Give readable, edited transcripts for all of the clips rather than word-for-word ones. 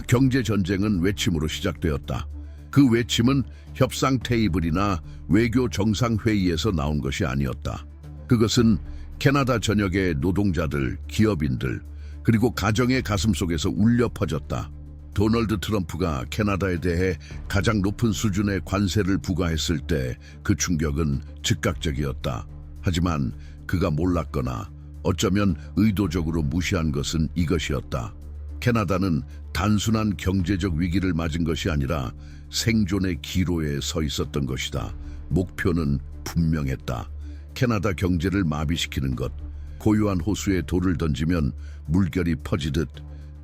경제 전쟁은 외침으로 시작되었다. 그 외침은 협상 테이블이나 외교 정상회의에서 나온 것이 아니었다. 그것은 캐나다 전역의 노동자들, 기업인들, 그리고 가정의 가슴속에서 울려 퍼졌다. 도널드 트럼프가 캐나다에 대해 가장 높은 수준의 관세를 부과했을 때 그 충격은 즉각적이었다. 하지만 그가 몰랐거나 어쩌면 의도적으로 무시한 것은 이것이었다. 캐나다는 단순한 경제적 위기를 맞은 것이 아니라 생존의 기로에 서 있었던 것이다. 목표는 분명했다. 캐나다 경제를 마비시키는 것. 고요한 호수에 돌을 던지면 물결이 퍼지듯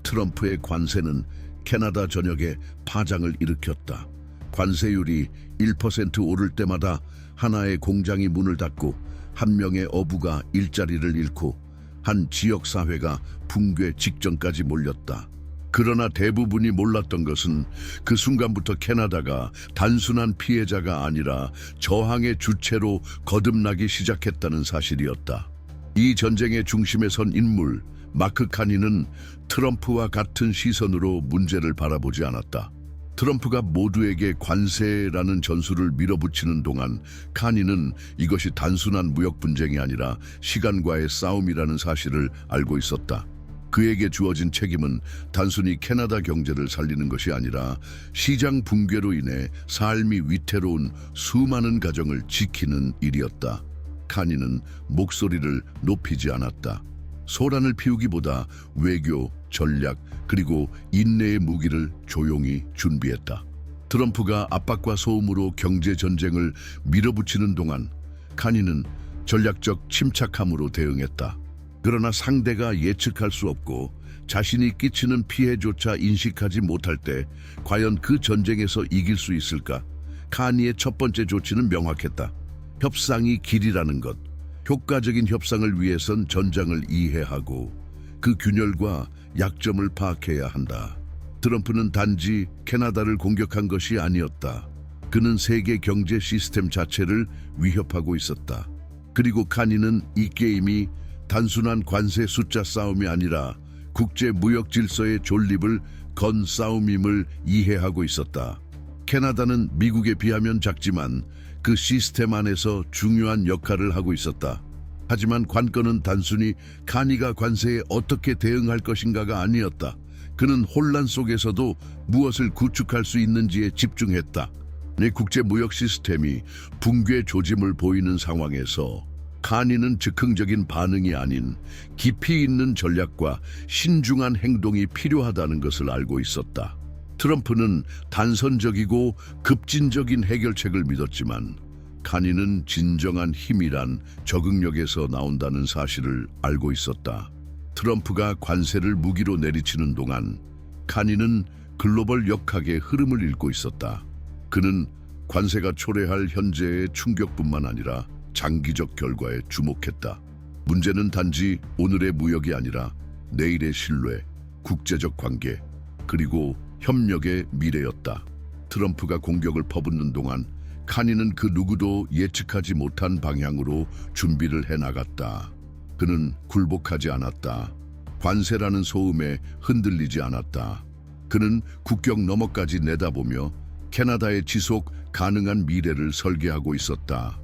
트럼프의 관세는 캐나다 전역에 파장을 일으켰다. 관세율이 1% 오를 때마다 하나의 공장이 문을 닫고 한 명의 어부가 일자리를 잃고 한 지역사회가 붕괴 직전까지 몰렸다. 그러나 대부분이 몰랐던 것은 그 순간부터 캐나다가 단순한 피해자가 아니라 저항의 주체로 거듭나기 시작했다는 사실이었다. 이 전쟁의 중심에 선 인물, 마크 카니는 트럼프와 같은 시선으로 문제를 바라보지 않았다. 트럼프가 모두에게 관세라는 전술을 밀어붙이는 동안 카니는 이것이 단순한 무역 분쟁이 아니라 시간과의 싸움이라는 사실을 알고 있었다. 그에게 주어진 책임은 단순히 캐나다 경제를 살리는 것이 아니라 시장 붕괴로 인해 삶이 위태로운 수많은 가정을 지키는 일이었다. 카니는 목소리를 높이지 않았다. 소란을 피우기보다 외교, 전략, 그리고 인내의 무기를 조용히 준비했다. 트럼프가 압박과 소음으로 경제 전쟁을 밀어붙이는 동안 카니는 전략적 침착함으로 대응했다. 그러나 상대가 예측할 수 없고 자신이 끼치는 피해조차 인식하지 못할 때 과연 그 전쟁에서 이길 수 있을까? 카니의 첫 번째 조치는 명확했다. 협상이 길이라는 것. 효과적인 협상을 위해선 전장을 이해하고 그 균열과 약점을 파악해야 한다. 트럼프는 단지 캐나다를 공격한 것이 아니었다. 그는 세계 경제 시스템 자체를 위협하고 있었다. 그리고 카니는 이 게임이 단순한 관세 숫자 싸움이 아니라 국제 무역 질서의 존립을 건 싸움임을 이해하고 있었다. 캐나다는 미국에 비하면 작지만 그 시스템 안에서 중요한 역할을 하고 있었다. 하지만 관건은 단순히 카니가 관세에 어떻게 대응할 것인가가 아니었다. 그는 혼란 속에서도 무엇을 구축할 수 있는지에 집중했다. 내 국제 무역 시스템이 붕괴 조짐을 보이는 상황에서 카니는 즉흥적인 반응이 아닌 깊이 있는 전략과 신중한 행동이 필요하다는 것을 알고 있었다. 트럼프는 단선적이고 급진적인 해결책을 믿었지만 카니는 진정한 힘이란 적응력에서 나온다는 사실을 알고 있었다. 트럼프가 관세를 무기로 내리치는 동안 카니는 글로벌 역학의 흐름을 읽고 있었다. 그는 관세가 초래할 현재의 충격뿐만 아니라 장기적 결과에 주목했다. 문제는 단지 오늘의 무역이 아니라 내일의 신뢰, 국제적 관계, 그리고 협력의 미래였다. 트럼프가 공격을 퍼붓는 동안 카니는 그 누구도 예측하지 못한 방향으로 준비를 해나갔다. 그는 굴복하지 않았다. 관세라는 소음에 흔들리지 않았다. 그는 국경 너머까지 내다보며 캐나다의 지속 가능한 미래를 설계하고 있었다.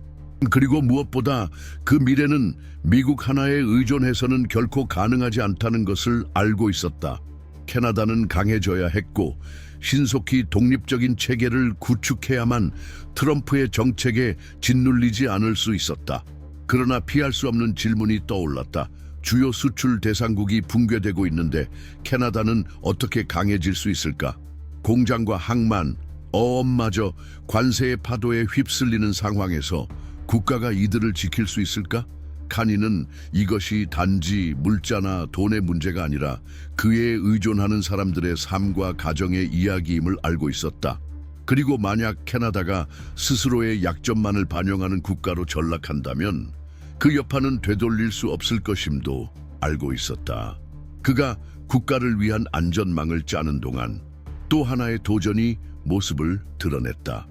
그리고 무엇보다 그 미래는 미국 하나에 의존해서는 결코 가능하지 않다는 것을 알고 있었다. 캐나다는 강해져야 했고 신속히 독립적인 체계를 구축해야만 트럼프의 정책에 짓눌리지 않을 수 있었다. 그러나 피할 수 없는 질문이 떠올랐다. 주요 수출 대상국이 붕괴되고 있는데 캐나다는 어떻게 강해질 수 있을까? 공장과 항만, 어업마저 관세의 파도에 휩쓸리는 상황에서 국가가 이들을 지킬 수 있을까? 카니는 이것이 단지 물자나 돈의 문제가 아니라 그에 의존하는 사람들의 삶과 가정의 이야기임을 알고 있었다. 그리고 만약 캐나다가 스스로의 약점만을 반영하는 국가로 전락한다면 그 여파는 되돌릴 수 없을 것임도 알고 있었다. 그가 국가를 위한 안전망을 짜는 동안 또 하나의 도전이 모습을 드러냈다.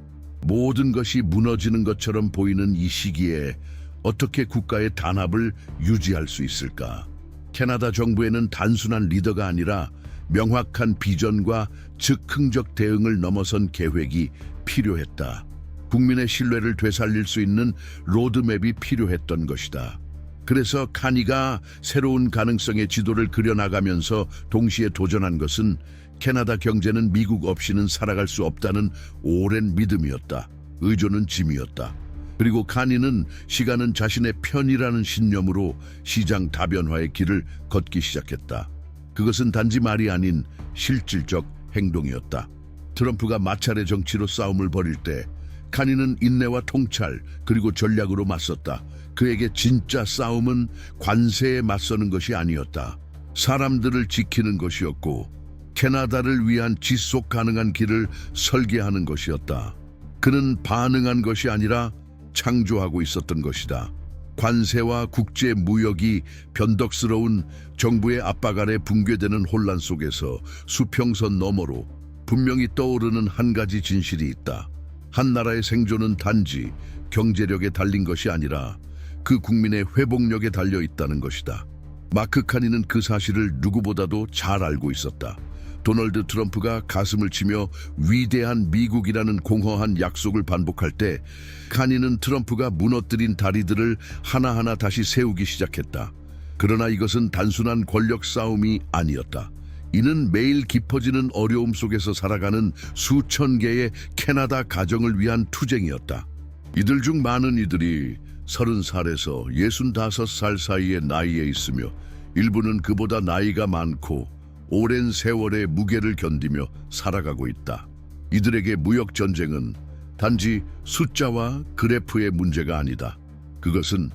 모든 것이 무너지는 것처럼 보이는 이 시기에 어떻게 국가의 단합을 유지할 수 있을까? 캐나다 정부에는 단순한 리더가 아니라 명확한 비전과 즉흥적 대응을 넘어선 계획이 필요했다. 국민의 신뢰를 되살릴 수 있는 로드맵이 필요했던 것이다. 그래서 카니가 새로운 가능성의 지도를 그려나가면서 동시에 도전한 것은 캐나다 경제는 미국 없이는 살아갈 수 없다는 오랜 믿음이었다. 의존은 짐이었다. 그리고 카니는 시간은 자신의 편이라는 신념으로 시장 다변화의 길을 걷기 시작했다. 그것은 단지 말이 아닌 실질적 행동이었다. 트럼프가 마찰의 정치로 싸움을 벌일 때 카니는 인내와 통찰 그리고 전략으로 맞섰다. 그에게 진짜 싸움은 관세에 맞서는 것이 아니었다. 사람들을 지키는 것이었고 캐나다를 위한 지속 가능한 길을 설계하는 것이었다. 그는 반응한 것이 아니라 창조하고 있었던 것이다. 관세와 국제 무역이 변덕스러운 정부의 압박 아래 붕괴되는 혼란 속에서 수평선 너머로 분명히 떠오르는 한 가지 진실이 있다. 한 나라의 생존은 단지 경제력에 달린 것이 아니라 그 국민의 회복력에 달려 있다는 것이다. 마크 카니는 그 사실을 누구보다도 잘 알고 있었다. 도널드 트럼프가 가슴을 치며 위대한 미국이라는 공허한 약속을 반복할 때 카니는 트럼프가 무너뜨린 다리들을 하나하나 다시 세우기 시작했다. 그러나 이것은 단순한 권력 싸움이 아니었다. 이는 매일 깊어지는 어려움 속에서 살아가는 수천 개의 캐나다 가정을 위한 투쟁이었다. 이들 중 많은 이들이 30살에서 65살 사이의 나이에 있으며 일부는 그보다 나이가 많고 오랜 세월의 무게를 견디며 살아가고 있다. 이들에게 무역 전쟁은 단지 숫자와 그래프의 문제가 아니다. 그것은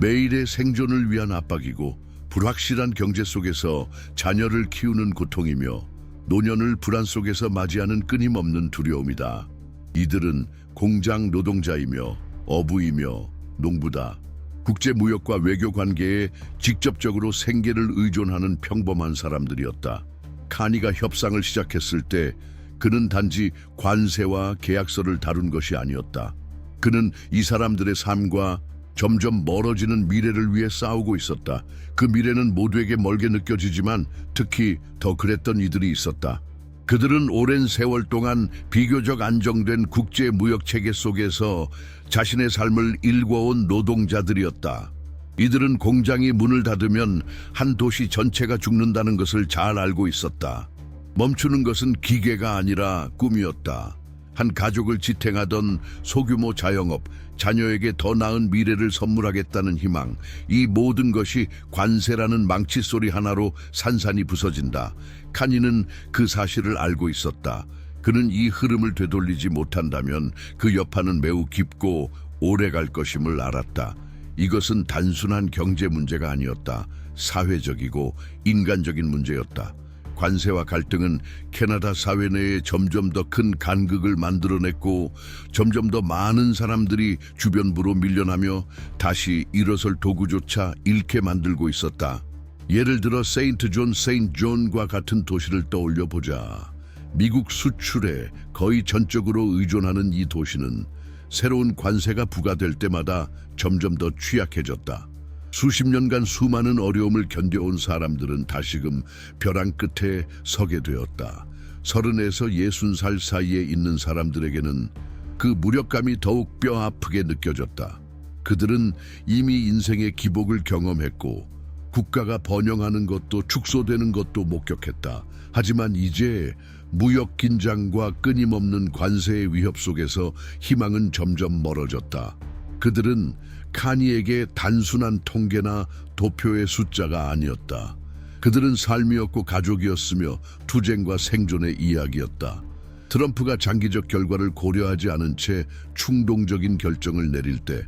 매일의 생존을 위한 압박이고 불확실한 경제 속에서 자녀를 키우는 고통이며 노년을 불안 속에서 맞이하는 끊임없는 두려움이다. 이들은 공장 노동자이며 어부이며 농부다. 국제무역과 외교 관계에 직접적으로 생계를 의존하는 평범한 사람들이었다. 카니가 협상을 시작했을 때 그는 단지 관세와 계약서를 다룬 것이 아니었다. 그는 이 사람들의 삶과 점점 멀어지는 미래를 위해 싸우고 있었다. 그 미래는 모두에게 멀게 느껴지지만 특히 더 그랬던 이들이 있었다. 그들은 오랜 세월 동안 비교적 안정된 국제 무역 체계 속에서 자신의 삶을 일궈온 노동자들이었다. 이들은 공장이 문을 닫으면 한 도시 전체가 죽는다는 것을 잘 알고 있었다. 멈추는 것은 기계가 아니라 꿈이었다. 한 가족을 지탱하던 소규모 자영업, 자녀에게 더 나은 미래를 선물하겠다는 희망, 이 모든 것이 관세라는 망치소리 하나로 산산이 부서진다. 카니는 그 사실을 알고 있었다. 그는 이 흐름을 되돌리지 못한다면 그 여파는 매우 깊고 오래 갈 것임을 알았다. 이것은 단순한 경제 문제가 아니었다. 사회적이고 인간적인 문제였다. 관세와 갈등은 캐나다 사회 내에 점점 더 큰 간극을 만들어냈고 점점 더 많은 사람들이 주변부로 밀려나며 다시 일어설 도구조차 잃게 만들고 있었다. 예를 들어 세인트 존과 같은 도시를 떠올려 보자. 미국 수출에 거의 전적으로 의존하는 이 도시는 새로운 관세가 부과될 때마다 점점 더 취약해졌다. 수십 년간 수많은 어려움을 견뎌온 사람들은 다시금 벼랑 끝에 서게 되었다. 30에서 60살 사이에 있는 사람들에게는 그 무력감이 더욱 뼈아프게 느껴졌다. 그들은 이미 인생의 기복을 경험했고 국가가 번영하는 것도 축소되는 것도 목격했다. 하지만 이제 무역 긴장과 끊임없는 관세의 위협 속에서 희망은 점점 멀어졌다. 그들은 카니에게 단순한 통계나 도표의 숫자가 아니었다. 그들은 삶이었고 가족이었으며 투쟁과 생존의 이야기였다. 트럼프가 장기적 결과를 고려하지 않은 채 충동적인 결정을 내릴 때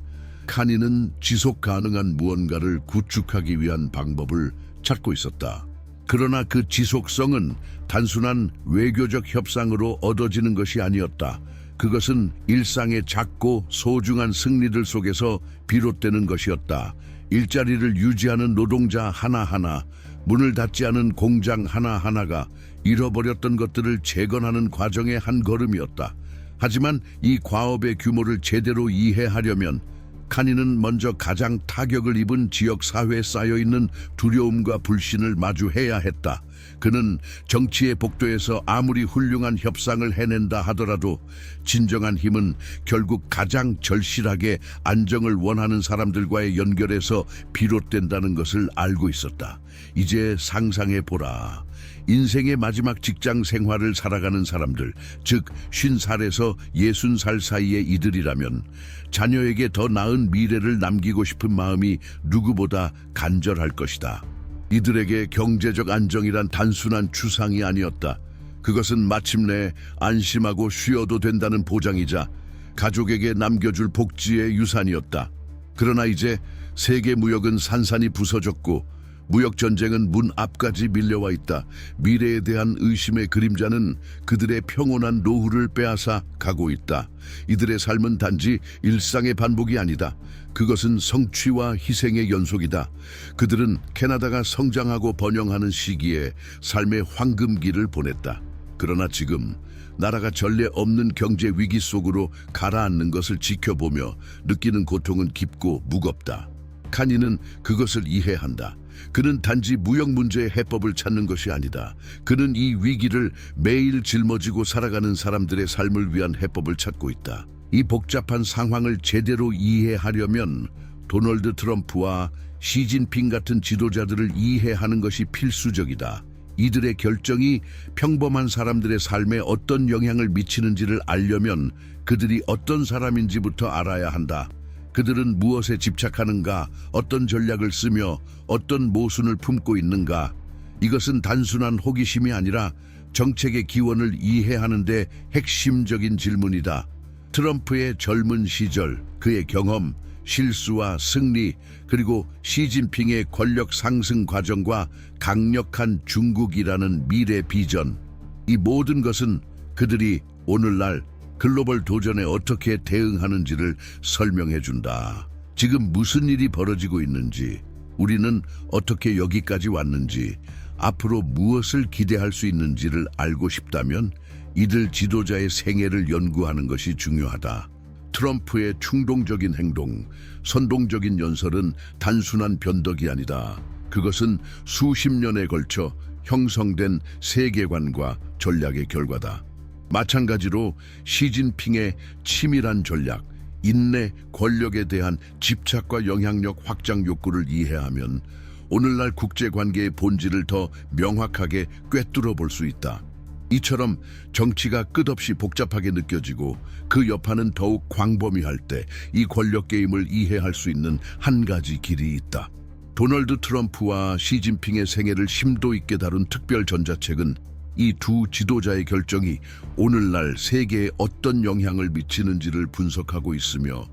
카니는 지속 가능한 무언가를 구축하기 위한 방법을 찾고 있었다. 그러나 그 지속성은 단순한 외교적 협상으로 얻어지는 것이 아니었다. 그것은 일상의 작고 소중한 승리들 속에서 비롯되는 것이었다. 일자리를 유지하는 노동자 하나하나, 문을 닫지 않은 공장 하나하나가 잃어버렸던 것들을 재건하는 과정의 한 걸음이었다. 하지만 이 과업의 규모를 제대로 이해하려면 카니는 먼저 가장 타격을 입은 지역 사회에 쌓여있는 두려움과 불신을 마주해야 했다. 그는 정치의 복도에서 아무리 훌륭한 협상을 해낸다 하더라도 진정한 힘은 결국 가장 절실하게 안정을 원하는 사람들과의 연결에서 비롯된다는 것을 알고 있었다. 이제 상상해 보라. 인생의 마지막 직장 생활을 살아가는 사람들, 즉 50살에서 60살 사이의 이들이라면 자녀에게 더 나은 미래를 남기고 싶은 마음이 누구보다 간절할 것이다. 이들에게 경제적 안정이란 단순한 추상이 아니었다. 그것은 마침내 안심하고 쉬어도 된다는 보장이자 가족에게 남겨줄 복지의 유산이었다. 그러나 이제 세계 무역은 산산이 부서졌고 무역 전쟁은 문 앞까지 밀려와 있다. 미래에 대한 의심의 그림자는 그들의 평온한 노후를 빼앗아 가고 있다. 이들의 삶은 단지 일상의 반복이 아니다. 그것은 성취와 희생의 연속이다. 그들은 캐나다가 성장하고 번영하는 시기에 삶의 황금기를 보냈다. 그러나 지금 나라가 전례 없는 경제 위기 속으로 가라앉는 것을 지켜보며 느끼는 고통은 깊고 무겁다. 카니는 그것을 이해한다. 그는 단지 무역 문제의 해법을 찾는 것이 아니다. 그는 이 위기를 매일 짊어지고 살아가는 사람들의 삶을 위한 해법을 찾고 있다. 이 복잡한 상황을 제대로 이해하려면 도널드 트럼프와 시진핑 같은 지도자들을 이해하는 것이 필수적이다. 이들의 결정이 평범한 사람들의 삶에 어떤 영향을 미치는지를 알려면 그들이 어떤 사람인지부터 알아야 한다. 그들은 무엇에 집착하는가, 어떤 전략을 쓰며 어떤 모순을 품고 있는가. 이것은 단순한 호기심이 아니라 정책의 기원을 이해하는 데 핵심적인 질문이다. 트럼프의 젊은 시절, 그의 경험, 실수와 승리, 그리고 시진핑의 권력 상승 과정과 강력한 중국이라는 미래 비전. 이 모든 것은 그들이 오늘날 글로벌 도전에 어떻게 대응하는지를 설명해 준다. 지금 무슨 일이 벌어지고 있는지, 우리는 어떻게 여기까지 왔는지, 앞으로 무엇을 기대할 수 있는지를 알고 싶다면 이들 지도자의 생애를 연구하는 것이 중요하다. 트럼프의 충동적인 행동, 선동적인 연설은 단순한 변덕이 아니다. 그것은 수십 년에 걸쳐 형성된 세계관과 전략의 결과다. 마찬가지로 시진핑의 치밀한 전략, 인내, 권력에 대한 집착과 영향력 확장 욕구를 이해하면 오늘날 국제관계의 본질을 더 명확하게 꿰뚫어 볼 수 있다. 이처럼 정치가 끝없이 복잡하게 느껴지고 그 여파는 더욱 광범위할 때 이 권력 게임을 이해할 수 있는 한 가지 길이 있다. 도널드 트럼프와 시진핑의 생애를 심도 있게 다룬 특별 전자책은 이 두 지도자의 결정이 오늘날 세계에 어떤 영향을 미치는지를 분석하고 있으며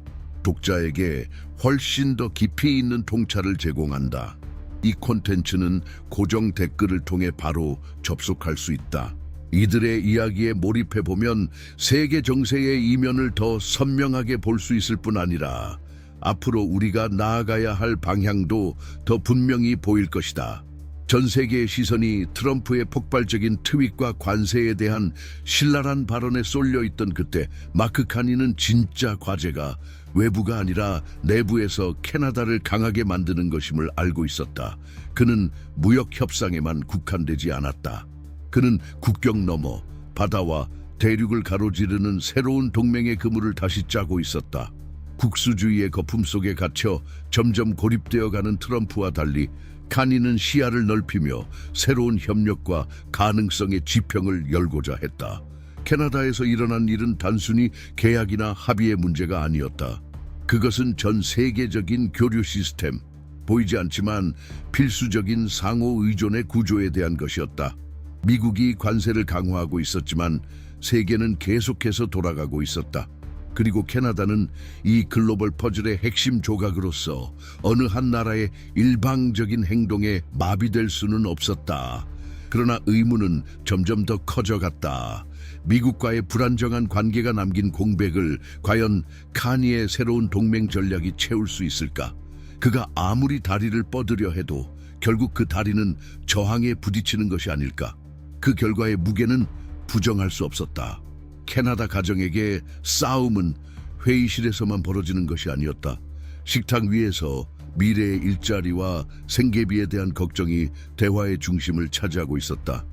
독자에게 훨씬 더 깊이 있는 통찰을 제공한다. 이 콘텐츠는 고정 댓글을 통해 바로 접속할 수 있다. 이들의 이야기에 몰입해보면 세계 정세의 이면을 더 선명하게 볼 수 있을 뿐 아니라 앞으로 우리가 나아가야 할 방향도 더 분명히 보일 것이다. 전 세계의 시선이 트럼프의 폭발적인 트윗과 관세에 대한 신랄한 발언에 쏠려 있던 그때 마크 카니는 진짜 과제가 외부가 아니라 내부에서 캐나다를 강하게 만드는 것임을 알고 있었다. 그는 무역 협상에만 국한되지 않았다. 그는 국경 너머 바다와 대륙을 가로지르는 새로운 동맹의 그물을 다시 짜고 있었다. 국수주의의 거품 속에 갇혀 점점 고립되어가는 트럼프와 달리 카니는 시야를 넓히며 새로운 협력과 가능성의 지평을 열고자 했다. 캐나다에서 일어난 일은 단순히 계약이나 합의의 문제가 아니었다. 그것은 전 세계적인 교류 시스템, 보이지 않지만 필수적인 상호 의존의 구조에 대한 것이었다. 미국이 관세를 강화하고 있었지만 세계는 계속해서 돌아가고 있었다. 그리고 캐나다는 이 글로벌 퍼즐의 핵심 조각으로서 어느 한 나라의 일방적인 행동에 마비될 수는 없었다. 그러나 의문은 점점 더 커져갔다. 미국과의 불안정한 관계가 남긴 공백을 과연 카니의 새로운 동맹 전략이 채울 수 있을까? 그가 아무리 다리를 뻗으려 해도 결국 그 다리는 저항에 부딪히는 것이 아닐까? 그 결과의 무게는 부정할 수 없었다. 캐나다 가정에게 싸움은 회의실에서만 벌어지는 것이 아니었다. 식탁 위에서, 미래의 일자리와 생계비에 대한 걱정이 대화의 중심을 차지하고 있었다.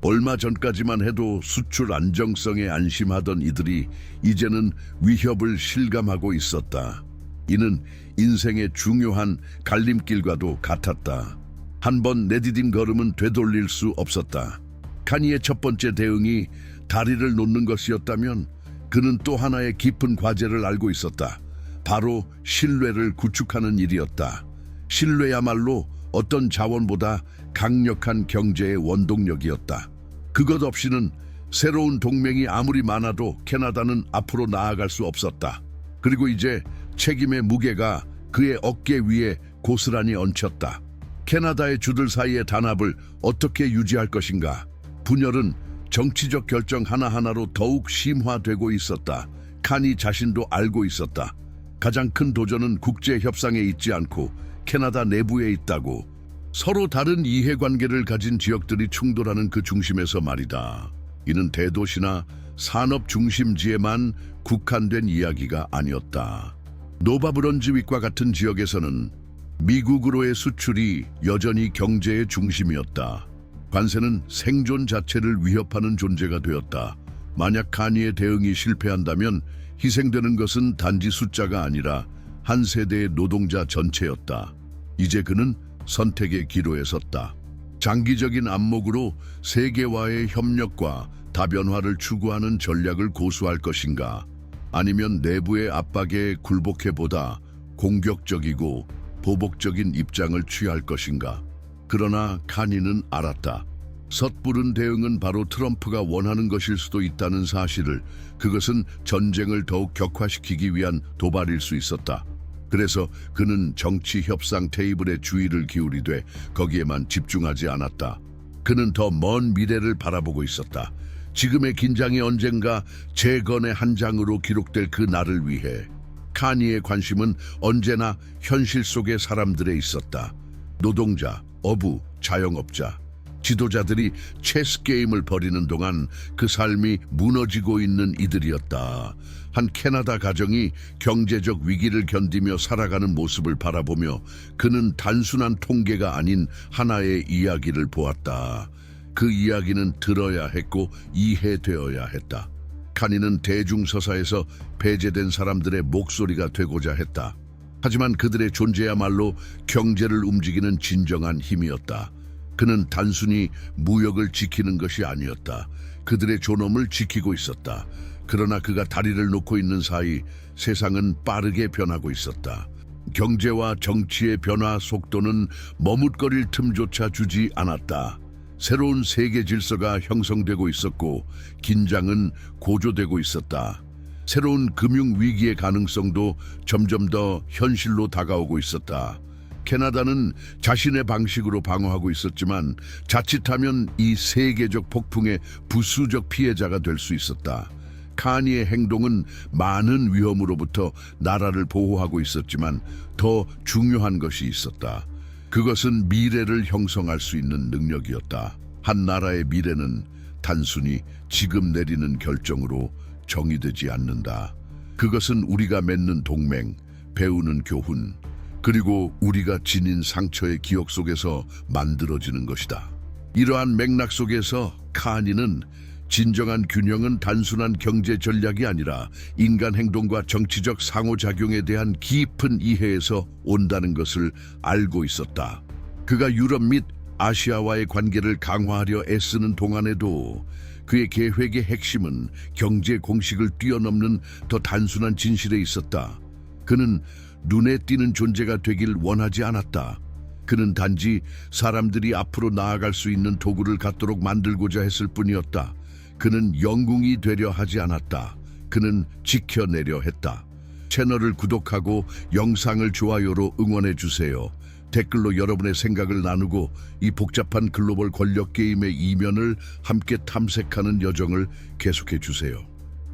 얼마 전까지만 해도 수출 안정성에 안심하던 이들이 이제는 위협을 실감하고 있었다. 이는 인생의 중요한 갈림길과도 같았다. 한 번 내디딘 걸음은 되돌릴 수 없었다. 카니의 첫 번째 대응이 다리를 놓는 것이었다면 그는 또 하나의 깊은 과제를 알고 있었다. 바로 신뢰를 구축하는 일이었다. 신뢰야말로 어떤 자원보다 강력한 경제의 원동력이었다. 그것 없이는 새로운 동맹이 아무리 많아도 캐나다는 앞으로 나아갈 수 없었다. 그리고 이제 책임의 무게가 그의 어깨 위에 고스란히 얹혔다. 캐나다의 주들 사이의 단합을 어떻게 유지할 것인가? 분열은 정치적 결정 하나하나로 더욱 심화되고 있었다. 카니 자신도 알고 있었다. 가장 큰 도전은 국제 협상에 있지 않고 캐나다 내부에 있다고. 서로 다른 이해관계를 가진 지역들이 충돌하는 그 중심에서 말이다. 이는 대도시나 산업 중심지에만 국한된 이야기가 아니었다. 노바브런즈윅과 같은 지역에서는 미국으로의 수출이 여전히 경제의 중심이었다. 관세는 생존 자체를 위협하는 존재가 되었다. 만약 카니의 대응이 실패한다면 희생되는 것은 단지 숫자가 아니라 한 세대의 노동자 전체였다. 이제 그는 선택의 기로에 섰다. 장기적인 안목으로 세계와의 협력과 다변화를 추구하는 전략을 고수할 것인가? 아니면 내부의 압박에 굴복해보다 공격적이고 보복적인 입장을 취할 것인가? 그러나 카니는 알았다. 섣부른 대응은 바로 트럼프가 원하는 것일 수도 있다는 사실을. 그것은 전쟁을 더욱 격화시키기 위한 도발일 수 있었다. 그래서 그는 정치 협상 테이블에 주의를 기울이되 거기에만 집중하지 않았다. 그는 더 먼 미래를 바라보고 있었다. 지금의 긴장이 언젠가 재건의 한 장으로 기록될 그 날을 위해. 카니의 관심은 언제나 현실 속의 사람들에 있었다. 노동자, 어부, 자영업자, 지도자들이 체스 게임을 벌이는 동안 그 삶이 무너지고 있는 이들이었다. 한 캐나다 가정이 경제적 위기를 견디며 살아가는 모습을 바라보며 그는 단순한 통계가 아닌 하나의 이야기를 보았다. 그 이야기는 들어야 했고 이해되어야 했다. 카니는 대중서사에서 배제된 사람들의 목소리가 되고자 했다. 하지만 그들의 존재야말로 경제를 움직이는 진정한 힘이었다. 그는 단순히 무역을 지키는 것이 아니었다. 그들의 존엄을 지키고 있었다. 그러나 그가 다리를 놓고 있는 사이 세상은 빠르게 변하고 있었다. 경제와 정치의 변화 속도는 머뭇거릴 틈조차 주지 않았다. 새로운 세계 질서가 형성되고 있었고 긴장은 고조되고 있었다. 새로운 금융 위기의 가능성도 점점 더 현실로 다가오고 있었다. 캐나다는 자신의 방식으로 방어하고 있었지만 자칫하면 이 세계적 폭풍의 부수적 피해자가 될 수 있었다. 카니의 행동은 많은 위험으로부터 나라를 보호하고 있었지만 더 중요한 것이 있었다. 그것은 미래를 형성할 수 있는 능력이었다. 한 나라의 미래는 단순히 지금 내리는 결정으로 정의되지 않는다. 그것은 우리가 맺는 동맹, 배우는 교훈, 그리고 우리가 지닌 상처의 기억 속에서 만들어지는 것이다. 이러한 맥락 속에서 카니는 진정한 균형은 단순한 경제 전략이 아니라 인간 행동과 정치적 상호작용에 대한 깊은 이해에서 온다는 것을 알고 있었다. 그가 유럽 및 아시아와의 관계를 강화하려 애쓰는 동안에도 그의 계획의 핵심은 경제 공식을 뛰어넘는 더 단순한 진실에 있었다. 그는 눈에 띄는 존재가 되길 원하지 않았다. 그는 단지 사람들이 앞으로 나아갈 수 있는 도구를 갖도록 만들고자 했을 뿐이었다. 그는 영웅이 되려 하지 않았다. 그는 지켜내려 했다. 채널을 구독하고 영상을 좋아요로 응원해 주세요. 댓글로 여러분의 생각을 나누고 이 복잡한 글로벌 권력 게임의 이면을 함께 탐색하는 여정을 계속해 주세요.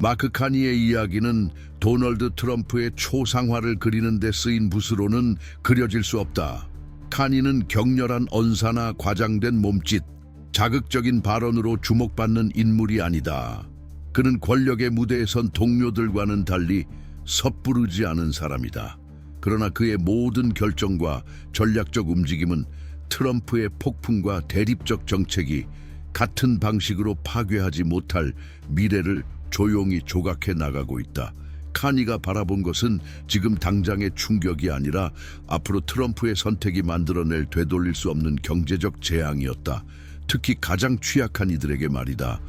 마크 카니의 이야기는 도널드 트럼프의 초상화를 그리는 데 쓰인 붓으로는 그려질 수 없다. 카니는 격렬한 언사나 과장된 몸짓, 자극적인 발언으로 주목받는 인물이 아니다. 그는 권력의 무대에 선 동료들과는 달리 섣부르지 않은 사람이다. 그러나 그의 모든 결정과 전략적 움직임은 트럼프의 폭풍과 대립적 정책이 같은 방식으로 파괴하지 못할 미래를 조용히 조각해 나가고 있다. 카니가 바라본 것은 지금 당장의 충격이 아니라 앞으로 트럼프의 선택이 만들어낼 되돌릴 수 없는 경제적 재앙이었다. 특히 가장 취약한 이들에게 말이다.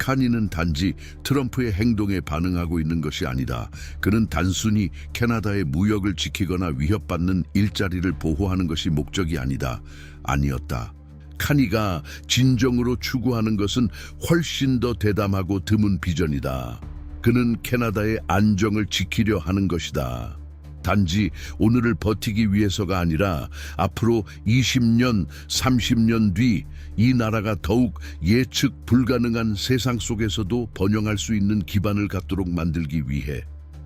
카니는 단지 트럼프의 행동에 반응하고 있는 것이 아니다. 그는 단순히 캐나다의 무역을 지키거나 위협받는 일자리를 보호하는 것이 목적이 아니었다. 카니가 진정으로 추구하는 것은 훨씬 더 대담하고 드문 비전이다. 그는 캐나다의 안정을 지키려 하는 것이다. 단지 오늘을 버티기 위해서가 아니라 앞으로 20년, 30년 뒤 이 나라가 더욱 예측 불가능한 세상 속에서도 번영할 수 있는 기반을 갖도록 만들기 위해.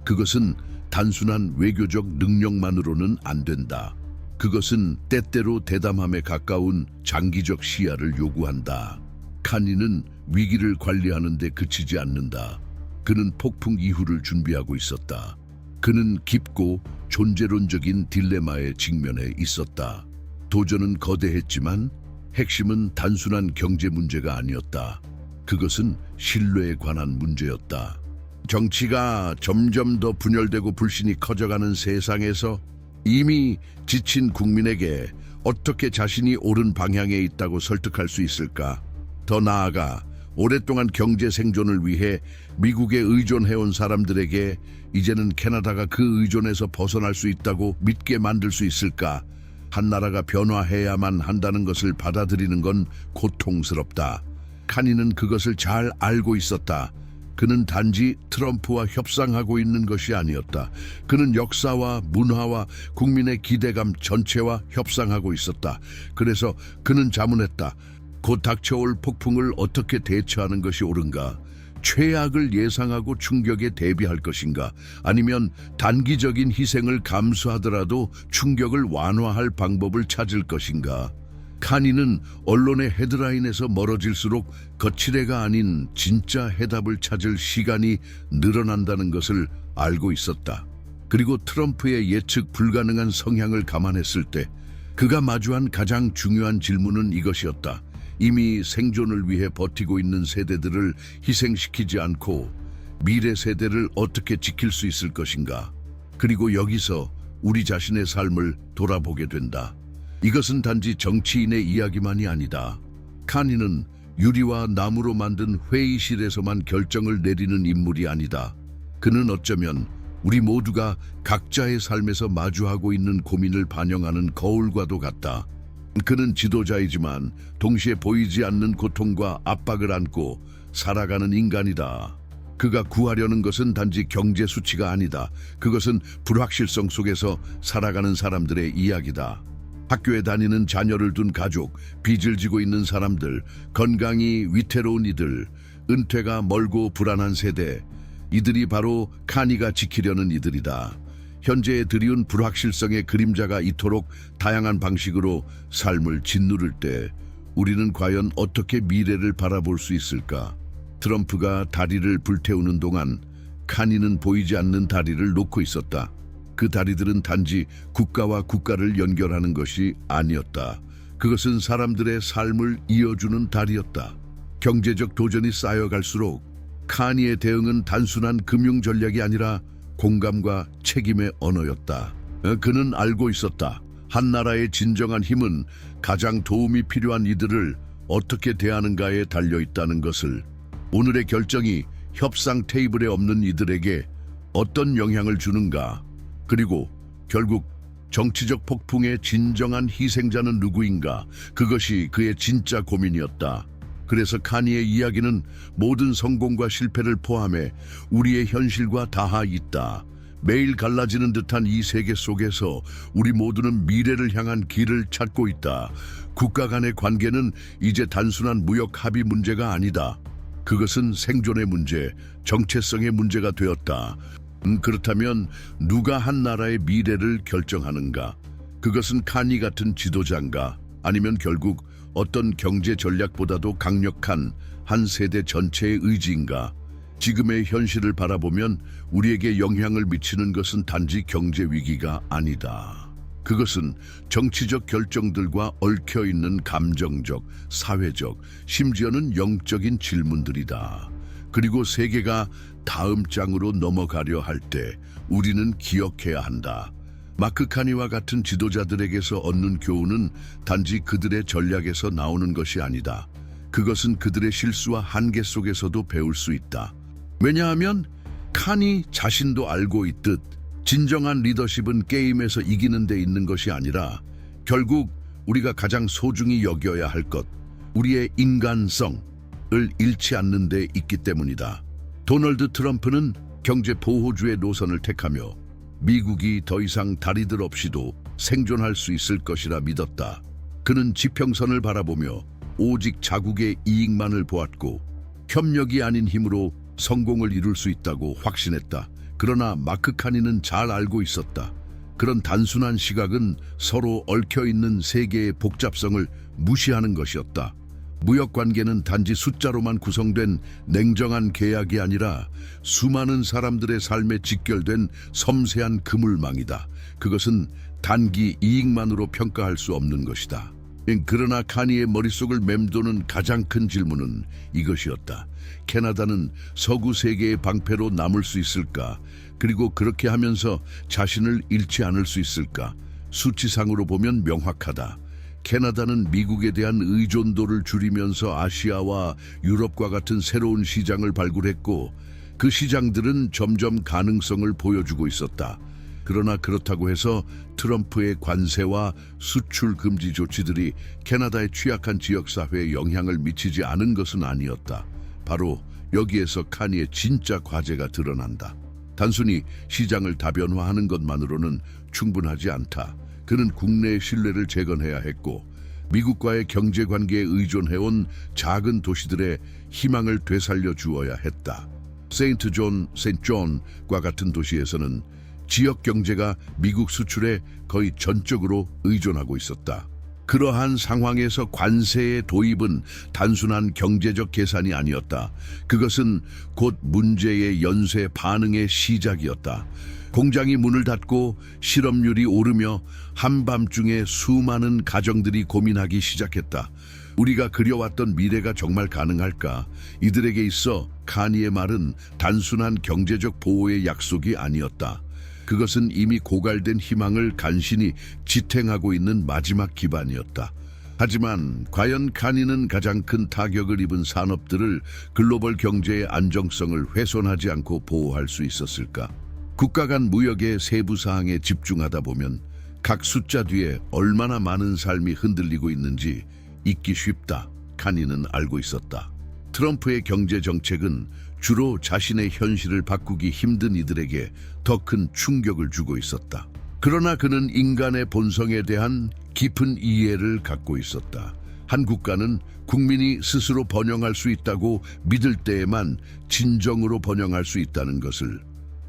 그것은 단순한 외교적 능력만으로는 안 된다. 그것은 때때로 대담함에 가까운 장기적 시야를 요구한다. 카니는 위기를 관리하는 데 그치지 않는다. 그는 폭풍 이후를 준비하고 있었다. 그는 깊고 존재론적인 딜레마에 직면해 있었다. 도전은 거대했지만 핵심은 단순한 경제 문제가 아니었다. 그것은 신뢰에 관한 문제였다. 정치가 점점 더 분열되고 불신이 커져가는 세상에서 이미 지친 국민에게 어떻게 자신이 옳은 방향에 있다고 설득할 수 있을까? 더 나아가 오랫동안 경제 생존을 위해 미국에 의존해온 사람들에게 이제는 캐나다가 그 의존에서 벗어날 수 있다고 믿게 만들 수 있을까? 한 나라가 변화해야만 한다는 것을 받아들이는 건 고통스럽다. 카니는 그것을 잘 알고 있었다. 그는 단지 트럼프와 협상하고 있는 것이 아니었다. 그는 역사와 문화와 국민의 기대감 전체와 협상하고 있었다. 그래서 그는 자문했다. 곧 닥쳐올 폭풍을 어떻게 대처하는 것이 옳은가? 최악을 예상하고 충격에 대비할 것인가? 아니면 단기적인 희생을 감수하더라도 충격을 완화할 방법을 찾을 것인가? 카니는 언론의 헤드라인에서 멀어질수록 거칠애가 아닌 진짜 해답을 찾을 시간이 늘어난다는 것을 알고 있었다. 그리고 트럼프의 예측 불가능한 성향을 감안했을 때 그가 마주한 가장 중요한 질문은 이것이었다. 이미 생존을 위해 버티고 있는 세대들을 희생시키지 않고 미래 세대를 어떻게 지킬 수 있을 것인가? 그리고 여기서 우리 자신의 삶을 돌아보게 된다. 이것은 단지 정치인의 이야기만이 아니다. 카니는 유리와 나무로 만든 회의실에서만 결정을 내리는 인물이 아니다. 그는 어쩌면 우리 모두가 각자의 삶에서 마주하고 있는 고민을 반영하는 거울과도 같다. 그는 지도자이지만 동시에 보이지 않는 고통과 압박을 안고 살아가는 인간이다. 그가 구하려는 것은 단지 경제 수치가 아니다. 그것은 불확실성 속에서 살아가는 사람들의 이야기다. 학교에 다니는 자녀를 둔 가족, 빚을 지고 있는 사람들, 건강이 위태로운 이들, 은퇴가 멀고 불안한 세대, 이들이 바로 카니가 지키려는 이들이다. 현재에 드리운 불확실성의 그림자가 이토록 다양한 방식으로 삶을 짓누를 때 우리는 과연 어떻게 미래를 바라볼 수 있을까? 트럼프가 다리를 불태우는 동안 카니는 보이지 않는 다리를 놓고 있었다. 그 다리들은 단지 국가와 국가를 연결하는 것이 아니었다. 그것은 사람들의 삶을 이어주는 다리였다. 경제적 도전이 쌓여갈수록 카니의 대응은 단순한 금융 전략이 아니라 공감과 책임의 언어였다. 그는 알고 있었다. 한 나라의 진정한 힘은 가장 도움이 필요한 이들을 어떻게 대하는가에 달려있다는 것을. 오늘의 결정이 협상 테이블에 없는 이들에게 어떤 영향을 주는가? 그리고 결국 정치적 폭풍의 진정한 희생자는 누구인가? 그것이 그의 진짜 고민이었다. 그래서 카니의 이야기는 모든 성공과 실패를 포함해 우리의 현실과 닿아 있다. 매일 갈라지는 듯한 이 세계 속에서 우리 모두는 미래를 향한 길을 찾고 있다. 국가 간의 관계는 이제 단순한 무역 합의 문제가 아니다. 그것은 생존의 문제, 정체성의 문제가 되었다. 그렇다면 누가 한 나라의 미래를 결정하는가? 그것은 카니 같은 지도자인가? 아니면 결국 어떤 경제 전략보다도 강력한 한 세대 전체의 의지인가? 지금의 현실을 바라보면 우리에게 영향을 미치는 것은 단지 경제 위기가 아니다. 그것은 정치적 결정들과 얽혀있는 감정적, 사회적, 심지어는 영적인 질문들이다. 그리고 세계가 다음 장으로 넘어가려 할 때 우리는 기억해야 한다. 마크 카니와 같은 지도자들에게서 얻는 교훈은 단지 그들의 전략에서 나오는 것이 아니다. 그것은 그들의 실수와 한계 속에서도 배울 수 있다. 왜냐하면 카니 자신도 알고 있듯 진정한 리더십은 게임에서 이기는 데 있는 것이 아니라 결국 우리가 가장 소중히 여겨야 할 것, 우리의 인간성을 잃지 않는 데 있기 때문이다. 도널드 트럼프는 경제 보호주의 노선을 택하며 미국이 더 이상 다리들 없이도 생존할 수 있을 것이라 믿었다. 그는 지평선을 바라보며 오직 자국의 이익만을 보았고 협력이 아닌 힘으로 성공을 이룰 수 있다고 확신했다. 그러나 마크 카니는 잘 알고 있었다. 그런 단순한 시각은 서로 얽혀있는 세계의 복잡성을 무시하는 것이었다. 무역관계는 단지 숫자로만 구성된 냉정한 계약이 아니라 수많은 사람들의 삶에 직결된 섬세한 그물망이다. 그것은 단기 이익만으로 평가할 수 없는 것이다. 그러나 카니의 머릿속을 맴도는 가장 큰 질문은 이것이었다. 캐나다는 서구 세계의 방패로 남을 수 있을까? 그리고 그렇게 하면서 자신을 잃지 않을 수 있을까? 수치상으로 보면 명확하다. 캐나다는 미국에 대한 의존도를 줄이면서 아시아와 유럽과 같은 새로운 시장을 발굴했고 그 시장들은 점점 가능성을 보여주고 있었다. 그러나 그렇다고 해서 트럼프의 관세와 수출 금지 조치들이 캐나다의 취약한 지역사회에 영향을 미치지 않은 것은 아니었다. 바로 여기에서 카니의 진짜 과제가 드러난다. 단순히 시장을 다변화하는 것만으로는 충분하지 않다. 그는 국내의 신뢰를 재건해야 했고 미국과의 경제관계에 의존해온 작은 도시들의 희망을 되살려 주어야 했다. 세인트 존과 같은 도시에서는 지역 경제가 미국 수출에 거의 전적으로 의존하고 있었다. 그러한 상황에서 관세의 도입은 단순한 경제적 계산이 아니었다. 그것은 곧 문제의 연쇄 반응의 시작이었다. 공장이 문을 닫고 실업률이 오르며 한밤중에 수많은 가정들이 고민하기 시작했다. 우리가 그려왔던 미래가 정말 가능할까? 이들에게 있어 카니의 말은 단순한 경제적 보호의 약속이 아니었다. 그것은 이미 고갈된 희망을 간신히 지탱하고 있는 마지막 기반이었다. 하지만 과연 카니는 가장 큰 타격을 입은 산업들을 글로벌 경제의 안정성을 훼손하지 않고 보호할 수 있었을까? 국가 간 무역의 세부 사항에 집중하다 보면 각 숫자 뒤에 얼마나 많은 삶이 흔들리고 있는지 잊기 쉽다. 카니는 알고 있었다. 트럼프의 경제 정책은 주로 자신의 현실을 바꾸기 힘든 이들에게 더 큰 충격을 주고 있었다. 그러나 그는 인간의 본성에 대한 깊은 이해를 갖고 있었다. 한 국가는 국민이 스스로 번영할 수 있다고 믿을 때에만 진정으로 번영할 수 있다는 것을,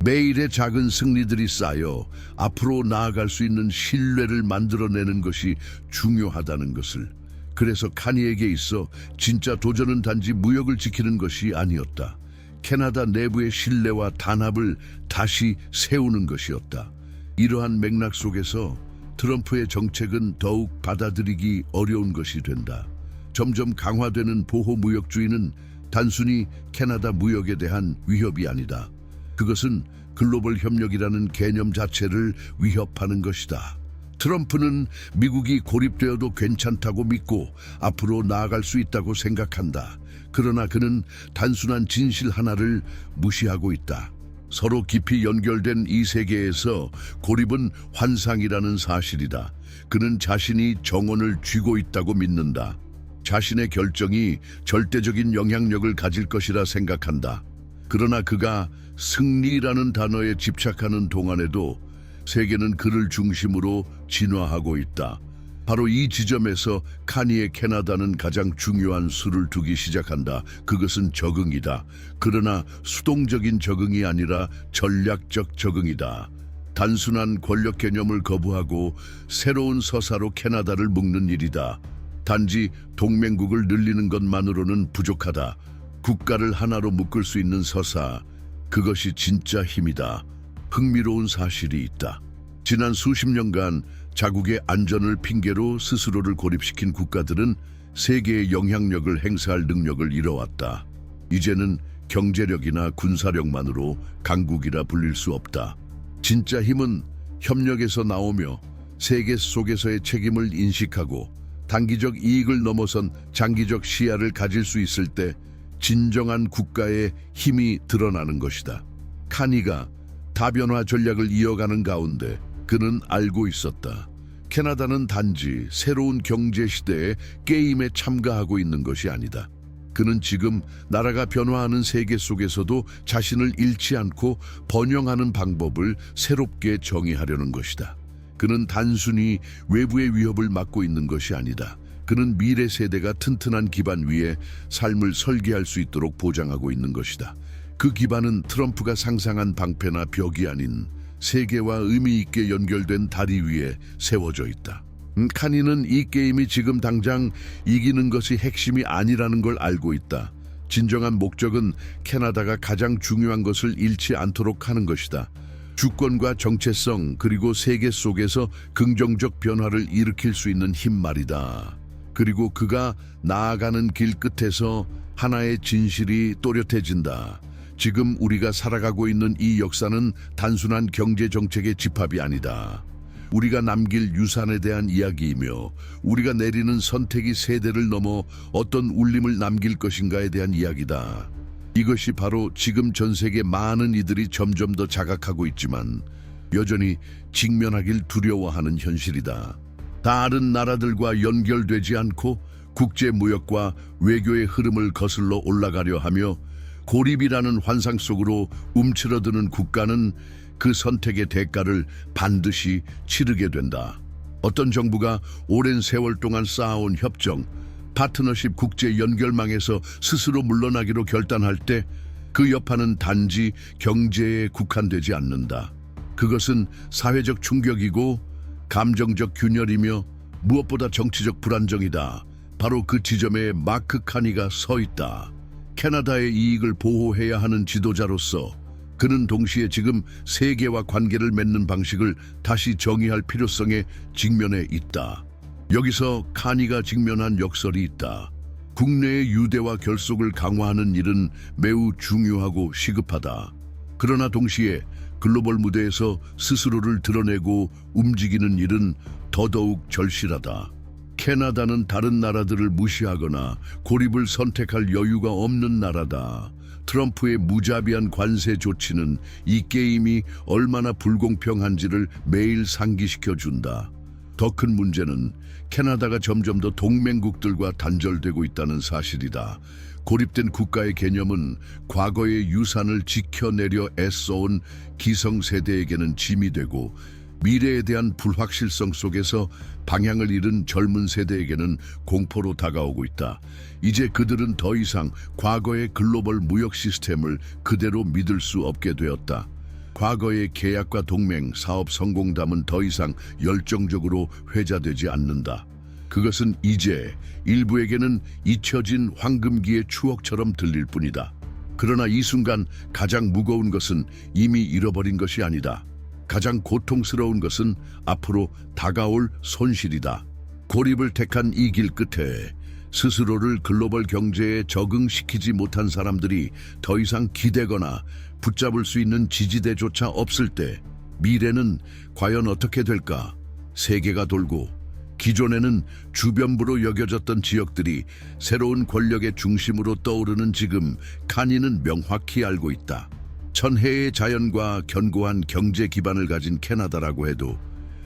매일의 작은 승리들이 쌓여 앞으로 나아갈 수 있는 신뢰를 만들어내는 것이 중요하다는 것을, 그래서 카니에게 있어 진짜 도전은 단지 무역을 지키는 것이 아니었다. 캐나다 내부의 신뢰와 단합을 다시 세우는 것이었다. 이러한 맥락 속에서 트럼프의 정책은 더욱 받아들이기 어려운 것이 된다. 점점 강화되는 보호무역주의는 단순히 캐나다 무역에 대한 위협이 아니다. 그것은 글로벌 협력이라는 개념 자체를 위협하는 것이다. 트럼프는 미국이 고립되어도 괜찮다고 믿고 앞으로 나아갈 수 있다고 생각한다. 그러나 그는 단순한 진실 하나를 무시하고 있다. 서로 깊이 연결된 이 세계에서 고립은 환상이라는 사실이다. 그는 자신이 정원을 쥐고 있다고 믿는다. 자신의 결정이 절대적인 영향력을 가질 것이라 생각한다. 그러나 그가 승리라는 단어에 집착하는 동안에도 세계는 그를 중심으로 진화하고 있다. 바로 이 지점에서 카니의 캐나다는 가장 중요한 수를 두기 시작한다. 그것은 적응이다. 그러나 수동적인 적응이 아니라 전략적 적응이다. 단순한 권력 개념을 거부하고 새로운 서사로 캐나다를 묶는 일이다. 단지 동맹국을 늘리는 것만으로는 부족하다. 국가를 하나로 묶을 수 있는 서사, 그것이 진짜 힘이다. 흥미로운 사실이 있다. 지난 수십 년간 자국의 안전을 핑계로 스스로를 고립시킨 국가들은 세계의 영향력을 행사할 능력을 잃어왔다. 이제는 경제력이나 군사력만으로 강국이라 불릴 수 없다. 진짜 힘은 협력에서 나오며 세계 속에서의 책임을 인식하고 단기적 이익을 넘어선 장기적 시야를 가질 수 있을 때 진정한 국가의 힘이 드러나는 것이다. 카니가 다변화 전략을 이어가는 가운데 그는 알고 있었다. 캐나다는 단지 새로운 경제 시대에 게임에 참가하고 있는 것이 아니다. 그는 지금 나라가 변화하는 세계 속에서도 자신을 잃지 않고 번영하는 방법을 새롭게 정의하려는 것이다. 그는 단순히 외부의 위협을 막고 있는 것이 아니다. 그는 미래 세대가 튼튼한 기반 위에 삶을 설계할 수 있도록 보장하고 있는 것이다. 그 기반은 트럼프가 상상한 방패나 벽이 아닌 세계와 의미 있게 연결된 다리 위에 세워져 있다. 카니는 이 게임이 지금 당장 이기는 것이 핵심이 아니라는 걸 알고 있다. 진정한 목적은 캐나다가 가장 중요한 것을 잃지 않도록 하는 것이다. 주권과 정체성 그리고 세계 속에서 긍정적 변화를 일으킬 수 있는 힘 말이다. 그리고 그가 나아가는 길 끝에서 하나의 진실이 또렷해진다. 지금 우리가 살아가고 있는 이 역사는 단순한 경제 정책의 집합이 아니다. 우리가 남길 유산에 대한 이야기이며 우리가 내리는 선택이 세대를 넘어 어떤 울림을 남길 것인가에 대한 이야기다. 이것이 바로 지금 전 세계 많은 이들이 점점 더 자각하고 있지만 여전히 직면하길 두려워하는 현실이다. 다른 나라들과 연결되지 않고 국제 무역과 외교의 흐름을 거슬러 올라가려 하며 고립이라는 환상 속으로 움츠러드는 국가는 그 선택의 대가를 반드시 치르게 된다. 어떤 정부가 오랜 세월 동안 쌓아온 협정, 파트너십 국제 연결망에서 스스로 물러나기로 결단할 때 그 여파는 단지 경제에 국한되지 않는다. 그것은 사회적 충격이고 감정적 균열이며 무엇보다 정치적 불안정이다. 바로 그 지점에 마크 카니가 서 있다. 캐나다의 이익을 보호해야 하는 지도자로서 그는 동시에 지금 세계와 관계를 맺는 방식을 다시 정의할 필요성에 직면해 있다. 여기서 카니가 직면한 역설이 있다. 국내의 유대와 결속을 강화하는 일은 매우 중요하고 시급하다. 그러나 동시에 글로벌 무대에서 스스로를 드러내고 움직이는 일은 더더욱 절실하다. 캐나다는 다른 나라들을 무시하거나 고립을 선택할 여유가 없는 나라다. 트럼프의 무자비한 관세 조치는 이 게임이 얼마나 불공평한지를 매일 상기시켜준다. 더 큰 문제는 캐나다가 점점 더 동맹국들과 단절되고 있다는 사실이다. 고립된 국가의 개념은 과거의 유산을 지켜내려 애써온 기성세대에게는 짐이 되고 미래에 대한 불확실성 속에서 방향을 잃은 젊은 세대에게는 공포로 다가오고 있다. 이제 그들은 더 이상 과거의 글로벌 무역 시스템을 그대로 믿을 수 없게 되었다. 과거의 계약과 동맹, 사업 성공담은 더 이상 열정적으로 회자되지 않는다. 그것은 이제 일부에게는 잊혀진 황금기의 추억처럼 들릴 뿐이다. 그러나 이 순간 가장 무거운 것은 이미 잃어버린 것이 아니다. 가장 고통스러운 것은 앞으로 다가올 손실이다. 고립을 택한 이 길 끝에 스스로를 글로벌 경제에 적응시키지 못한 사람들이 더 이상 기대거나 붙잡을 수 있는 지지대조차 없을 때 미래는 과연 어떻게 될까? 세계가 돌고 기존에는 주변부로 여겨졌던 지역들이 새로운 권력의 중심으로 떠오르는 지금 카니는 명확히 알고 있다. 천혜의 자연과 견고한 경제 기반을 가진 캐나다라고 해도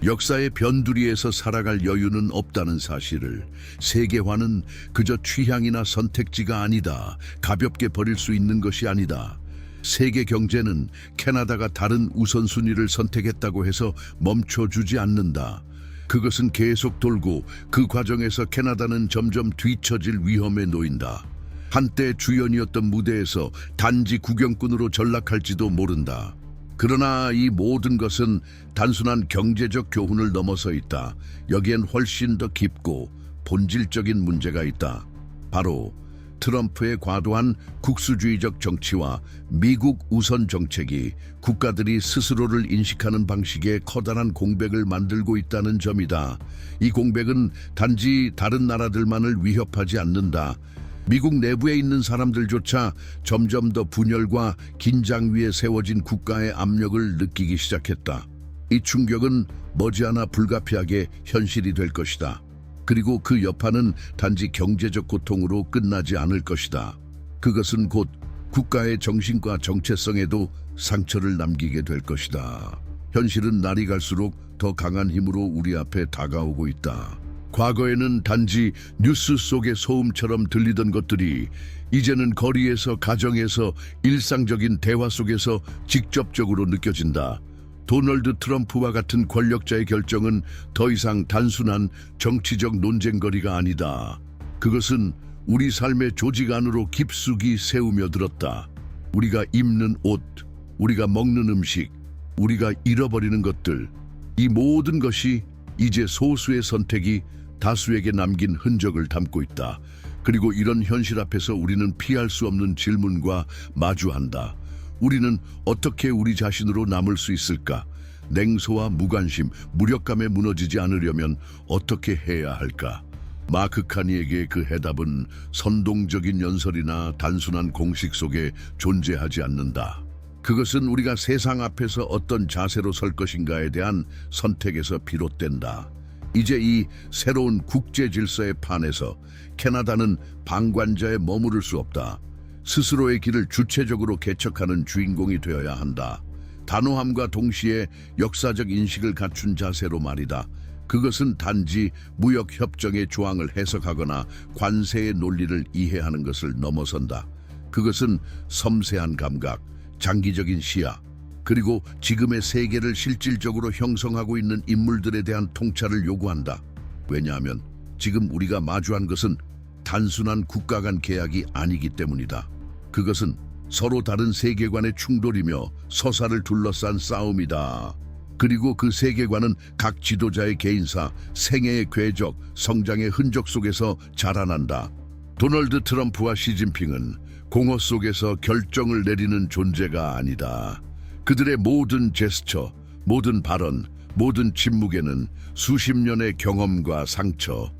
역사의 변두리에서 살아갈 여유는 없다는 사실을, 세계화는 그저 취향이나 선택지가 아니다. 가볍게 버릴 수 있는 것이 아니다. 세계 경제는 캐나다가 다른 우선순위를 선택했다고 해서 멈춰주지 않는다. 그것은 계속 돌고 그 과정에서 캐나다는 점점 뒤처질 위험에 놓인다. 한때 주연이었던 무대에서 단지 구경꾼으로 전락할지도 모른다. 그러나 이 모든 것은 단순한 경제적 교훈을 넘어서 있다. 여기엔 훨씬 더 깊고 본질적인 문제가 있다. 바로 트럼프의 과도한 국수주의적 정치와 미국 우선 정책이 국가들이 스스로를 인식하는 방식에 커다란 공백을 만들고 있다는 점이다. 이 공백은 단지 다른 나라들만을 위협하지 않는다. 미국 내부에 있는 사람들조차 점점 더 분열과 긴장 위에 세워진 국가의 압력을 느끼기 시작했다. 이 충격은 머지않아 불가피하게 현실이 될 것이다. 그리고 그 여파는 단지 경제적 고통으로 끝나지 않을 것이다. 그것은 곧 국가의 정신과 정체성에도 상처를 남기게 될 것이다. 현실은 날이 갈수록 더 강한 힘으로 우리 앞에 다가오고 있다. 과거에는 단지 뉴스 속의 소음처럼 들리던 것들이 이제는 거리에서, 가정에서, 일상적인 대화 속에서 직접적으로 느껴진다. 도널드 트럼프와 같은 권력자의 결정은 더 이상 단순한 정치적 논쟁거리가 아니다. 그것은 우리 삶의 조직 안으로 깊숙이 세우며 들었다. 우리가 입는 옷, 우리가 먹는 음식, 우리가 잃어버리는 것들, 이 모든 것이 이제 소수의 선택이 다수에게 남긴 흔적을 담고 있다. 그리고 이런 현실 앞에서 우리는 피할 수 없는 질문과 마주한다. 우리는 어떻게 우리 자신으로 남을 수 있을까? 냉소와 무관심, 무력감에 무너지지 않으려면 어떻게 해야 할까? 마크 카니에게 그 해답은 선동적인 연설이나 단순한 공식 속에 존재하지 않는다. 그것은 우리가 세상 앞에서 어떤 자세로 설 것인가에 대한 선택에서 비롯된다. 이제 이 새로운 국제 질서의 판에서 캐나다는 방관자에 머무를 수 없다. 스스로의 길을 주체적으로 개척하는 주인공이 되어야 한다. 단호함과 동시에 역사적 인식을 갖춘 자세로 말이다. 그것은 단지 무역협정의 조항을 해석하거나 관세의 논리를 이해하는 것을 넘어선다. 그것은 섬세한 감각, 장기적인 시야, 그리고 지금의 세계를 실질적으로 형성하고 있는 인물들에 대한 통찰을 요구한다. 왜냐하면 지금 우리가 마주한 것은 단순한 국가 간 계약이 아니기 때문이다. 그것은 서로 다른 세계관의 충돌이며 서사를 둘러싼 싸움이다. 그리고 그 세계관은 각 지도자의 개인사, 생애의 궤적, 성장의 흔적 속에서 자라난다. 도널드 트럼프와 시진핑은 공허 속에서 결정을 내리는 존재가 아니다. 그들의 모든 제스처, 모든 발언, 모든 침묵에는 수십 년의 경험과 상처,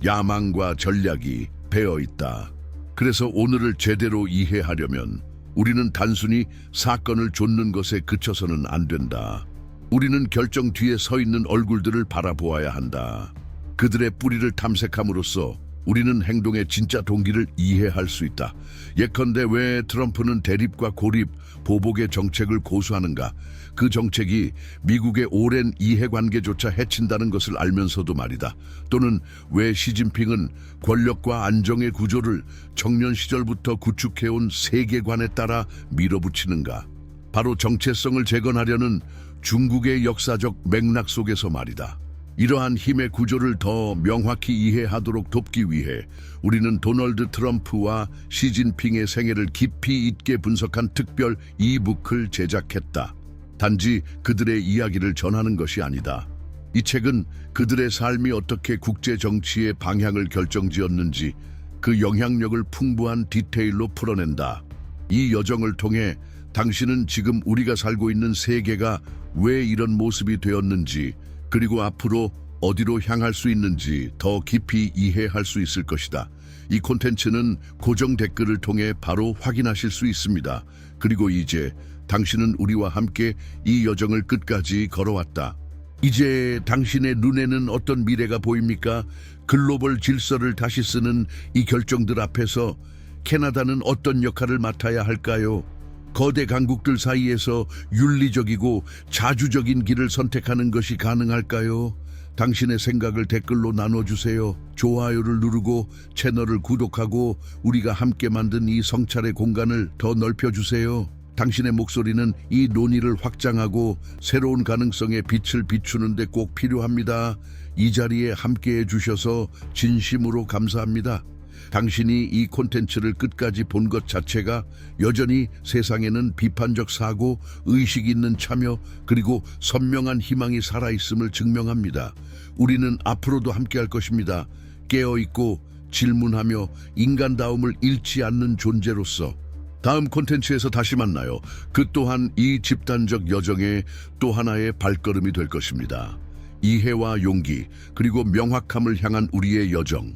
야망과 전략이 배어 있다. 그래서 오늘을 제대로 이해하려면 우리는 단순히 사건을 좇는 것에 그쳐서는 안 된다. 우리는 결정 뒤에 서 있는 얼굴들을 바라보아야 한다. 그들의 뿌리를 탐색함으로써 우리는 행동의 진짜 동기를 이해할 수 있다. 예컨대 왜 트럼프는 대립과 고립, 보복의 정책을 고수하는가? 그 정책이 미국의 오랜 이해관계조차 해친다는 것을 알면서도 말이다. 또는 왜 시진핑은 권력과 안정의 구조를 청년 시절부터 구축해온 세계관에 따라 밀어붙이는가? 바로 정체성을 재건하려는 중국의 역사적 맥락 속에서 말이다. 이러한 힘의 구조를 더 명확히 이해하도록 돕기 위해 우리는 도널드 트럼프와 시진핑의 생애를 깊이 있게 분석한 특별 이북을 제작했다. 단지 그들의 이야기를 전하는 것이 아니다. 이 책은 그들의 삶이 어떻게 국제 정치의 방향을 결정지었는지 그 영향력을 풍부한 디테일로 풀어낸다. 이 여정을 통해 당신은 지금 우리가 살고 있는 세계가 왜 이런 모습이 되었는지, 그리고 앞으로 어디로 향할 수 있는지 더 깊이 이해할 수 있을 것이다. 이 콘텐츠는 고정 댓글을 통해 바로 확인하실 수 있습니다. 그리고 이제 당신은 우리와 함께 이 여정을 끝까지 걸어왔다. 이제 당신의 눈에는 어떤 미래가 보입니까? 글로벌 질서를 다시 쓰는 이 결정들 앞에서 캐나다는 어떤 역할을 맡아야 할까요? 거대 강국들 사이에서 윤리적이고 자주적인 길을 선택하는 것이 가능할까요? 당신의 생각을 댓글로 나눠주세요. 좋아요를 누르고 채널을 구독하고 우리가 함께 만든 이 성찰의 공간을 더 넓혀주세요. 당신의 목소리는 이 논의를 확장하고 새로운 가능성의 빛을 비추는 데 꼭 필요합니다. 이 자리에 함께해 주셔서 진심으로 감사합니다. 당신이 이 콘텐츠를 끝까지 본 것 자체가 여전히 세상에는 비판적 사고, 의식 있는 참여, 그리고 선명한 희망이 살아있음을 증명합니다. 우리는 앞으로도 함께할 것입니다. 깨어있고 질문하며 인간다움을 잃지 않는 존재로서 다음 콘텐츠에서 다시 만나요. 그 또한 이 집단적 여정의 또 하나의 발걸음이 될 것입니다. 이해와 용기, 그리고 명확함을 향한 우리의 여정.